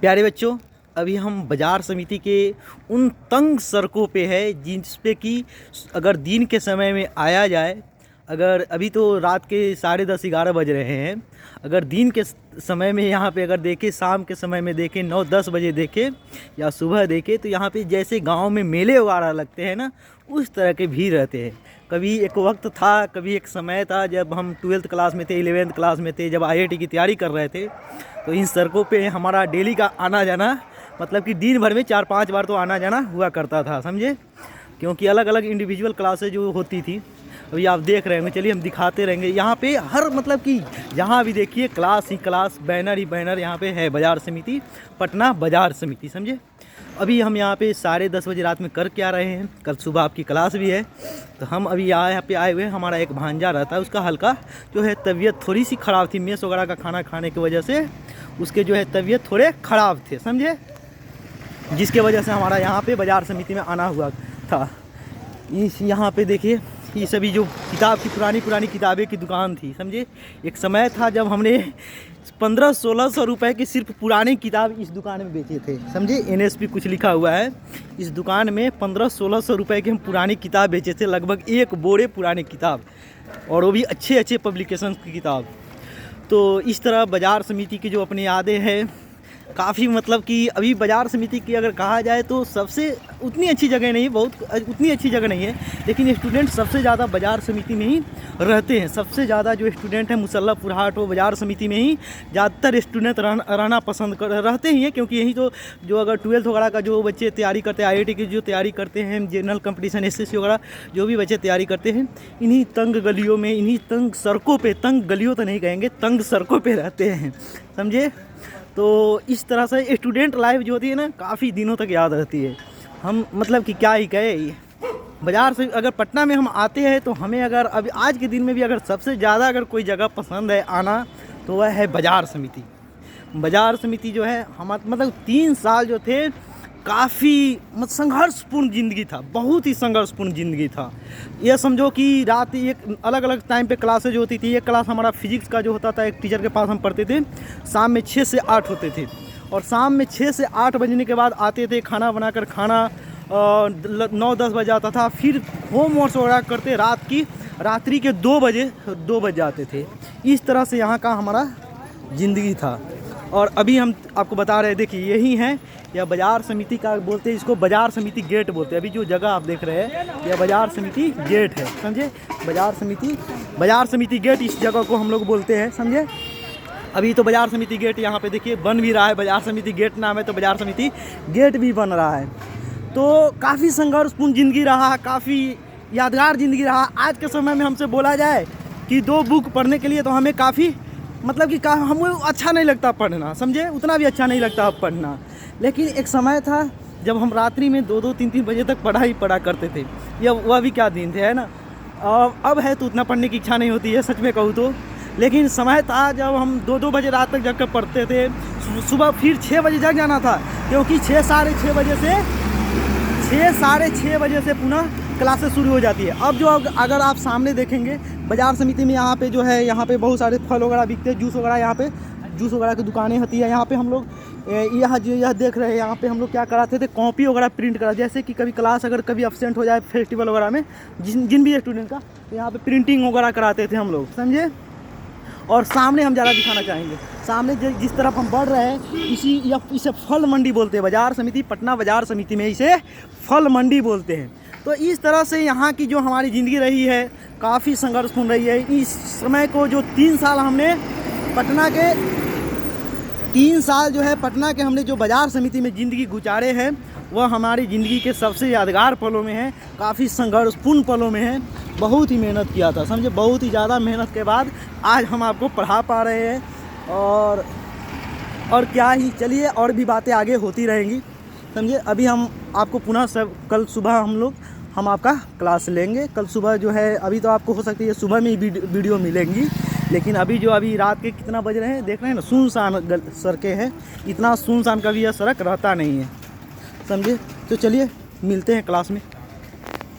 प्यारे बच्चों, अभी हम बाजार समिति के उन तंग सड़कों पे है जिस पे कि अगर दिन के समय में आया जाए, अगर अभी तो रात के 10:30-11 बज रहे हैं, अगर दिन के समय में यहाँ पे अगर देखें, शाम के समय में देखें, 9-10 बजे देखें या सुबह देखें, तो यहाँ पे जैसे गांव में मेले वगैरह लगते हैं ना, उस तरह के भीड़ रहते हैं। कभी एक वक्त था, कभी एक समय था जब हम 12th क्लास में थे, 11th क्लास में थे, जब IIT की तैयारी कर रहे थे, तो इन सड़कों पे हमारा डेली का आना जाना, मतलब कि दिन भर में 4-5 बार तो आना जाना हुआ करता था, समझे। क्योंकि अलग अलग इंडिविजुअल क्लासेज जो होती थी, अभी आप देख रहे होंगे, चलिए हम दिखाते रहेंगे। यहाँ पे हर मतलब कि जहाँ भी देखिए क्लास ही क्लास, बैनर ही बैनर यहाँ पे है, बाजार समिति, पटना बाजार समिति, समझे। अभी हम यहाँ पे 10:30 बजे रात में कर के आ रहे हैं, कल सुबह आपकी क्लास भी है। तो हम अभी यहाँ पे आए हुए हैं, हमारा एक भांजा रहता है, उसका हल्का जो है तबीयत थोड़ी सी ख़राब थी, मेस वगैरह का खाना खाने की वजह से उसके जो है तबीयत थोड़े ख़राब थे, समझे, जिसके वजह से हमारा यहाँ पे बाजार समिति में आना हुआ था। इस यहाँ पे देखिए, ये सभी जो किताब की पुरानी किताबें की दुकान थी, समझे। एक समय था जब हमने 1500-1600 रुपए की सिर्फ पुरानी किताब इस दुकान में बेचे थे, समझे। NSP कुछ लिखा हुआ है, इस दुकान में 1500-1600 रुपए की हम पुरानी किताब बेचे थे, लगभग एक बोरे पुरानी किताब, और वो भी अच्छे पब्लिकेशन की किताब। तो इस तरह बाजार समिति की जो अपनी यादें हैं, काफ़ी मतलब कि अभी बाजार समिति की अगर कहा जाए तो सबसे उतनी अच्छी जगह नहीं है, बहुत उतनी अच्छी जगह नहीं है, लेकिन स्टूडेंट सबसे ज़्यादा बाजार समिति में ही रहते हैं। सबसे ज़्यादा जो स्टूडेंट हैं मुसल्लफपुर हाट हो, बाजार समिति में ही ज़्यादातर स्टूडेंट रहना पसंद रहते ही हैं, क्योंकि यही तो जो अगर 12th वगैरह का जो बच्चे तैयारी करते हैं, IIT की जो तैयारी करते हैं, जनरल कंपटीशन, SSC वगैरह जो भी बच्चे तैयारी करते हैं, इन्हीं तंग गलियों में, इन्हीं तंग सड़कों पर, तंग गलियों तो नहीं कहेंगे, तंग सड़कों पर रहते हैं, समझे। तो इस तरह से स्टूडेंट लाइफ जो होती है ना, काफ़ी दिनों तक याद रहती है। हम मतलब कि क्या ही कहे, बाज़ार से अगर पटना में हम आते हैं तो हमें अगर अभी आज के दिन में भी अगर सबसे ज़्यादा अगर कोई जगह पसंद है आना, तो वह है बाज़ार समिति। बाज़ार समिति जो है हम मतलब 3 साल जो थे, काफ़ी संघर्षपूर्ण ज़िंदगी था, बहुत ही संघर्षपूर्ण ज़िंदगी था। ये समझो कि रात एक अलग अलग टाइम पे क्लासेज होती थी। एक क्लास हमारा फिजिक्स का जो होता था, एक टीचर के पास हम पढ़ते थे, शाम में 6 से 8 होते थे, और शाम में 6 से 8 बजने के बाद आते थे, खाना बनाकर खाना 9-10 बजे आता था, फिर होमवर्क वगैरह करते रात्रि के 2 बज जाते थे। इस तरह से यहाँ का हमारा ज़िंदगी था। और अभी हम आपको बता रहे, देखिए यही है, यह बाजार समिति का बोलते हैं, इसको बाजार समिति गेट बोलते हैं। अभी जो जगह आप देख रहे हैं, यह बाजार समिति गेट है, समझे। बाजार समिति गेट इस जगह को हम लोग बोलते हैं, समझे। अभी तो बाजार समिति गेट यहाँ पे देखिए बन भी रहा है, बाजार समिति गेट नाम है, तो बाजार समिति गेट भी बन रहा है। तो काफ़ी संघर्षपूर्ण ज़िंदगी रहा, काफ़ी यादगार ज़िंदगी रहा। आज के समय में हमसे बोला जाए कि 2 बुक पढ़ने के लिए, तो हमें काफ़ी मतलब कि हमें अच्छा नहीं लगता पढ़ना, समझे, उतना भी अच्छा नहीं लगता पढ़ना। लेकिन एक समय था जब हम रात्रि में 2-2, 3-3 बजे तक पढ़ा करते थे। वह भी क्या दिन थे, है ना। अब है तो उतना पढ़ने की इच्छा नहीं होती है, सच में कहूँ तो। लेकिन समय था जब हम 2-2 बजे रात तक जग कर पढ़ते थे, सुबह फिर 6 बजे जग जाना था, क्योंकि 6-6:30 बजे से पुनः क्लासेस शुरू हो जाती है। अब जो अगर आप सामने देखेंगे बाजार समिति में, यहाँ पे जो है, यहाँ पे बहुत सारे फल वगैरह बिकते हैं, जूस वगैरह, यहाँ पे जूस वगैरह की दुकानें होती है। यहाँ पे हम लोग यह देख रहे हैं, यहाँ पे हम लोग क्या कराते थे, कॉपी वगैरह प्रिंट करा, जैसे कि कभी क्लास अगर कभी एब्सेंट हो जाए फेस्टिवल वगैरह में, जिन भी स्टूडेंट का, तो यहाँ पे प्रिंटिंग वगैरह कराते थे हम लोग, समझे। और सामने हम ज़्यादा दिखाना चाहेंगे, सामने जिस तरफ हम बढ़ रहे हैं, इसे फल मंडी बोलते हैं। बाजार समिति, पटना बाजार समिति में इसे फल मंडी बोलते हैं। तो इस तरह से यहाँ की जो हमारी ज़िंदगी रही है, काफ़ी संघर्षपूर्ण रही है। इस समय को जो 3 साल हमने पटना के 3 साल जो है पटना के हमने जो बाजार समिति में ज़िंदगी गुजारे हैं, वह हमारी ज़िंदगी के सबसे यादगार पलों में है, काफ़ी संघर्षपूर्ण पलों में है। बहुत ही मेहनत किया था, समझे, बहुत ही ज़्यादा मेहनत के बाद आज हम आपको पढ़ा पा रहे हैं। और क्या ही, चलिए और भी बातें आगे होती रहेंगी, समझे। अभी हम आपको पुनः कल सुबह हम आपका क्लास लेंगे। कल सुबह जो है, अभी तो आपको हो सकती है सुबह में ही वीडियो मिलेंगी, लेकिन अभी रात के कितना बज रहे हैं देख रहे हैं ना, सुनसान सड़कें हैं, इतना सुनसान कभी यह सड़क रहता नहीं है, समझे। तो चलिए मिलते हैं क्लास में।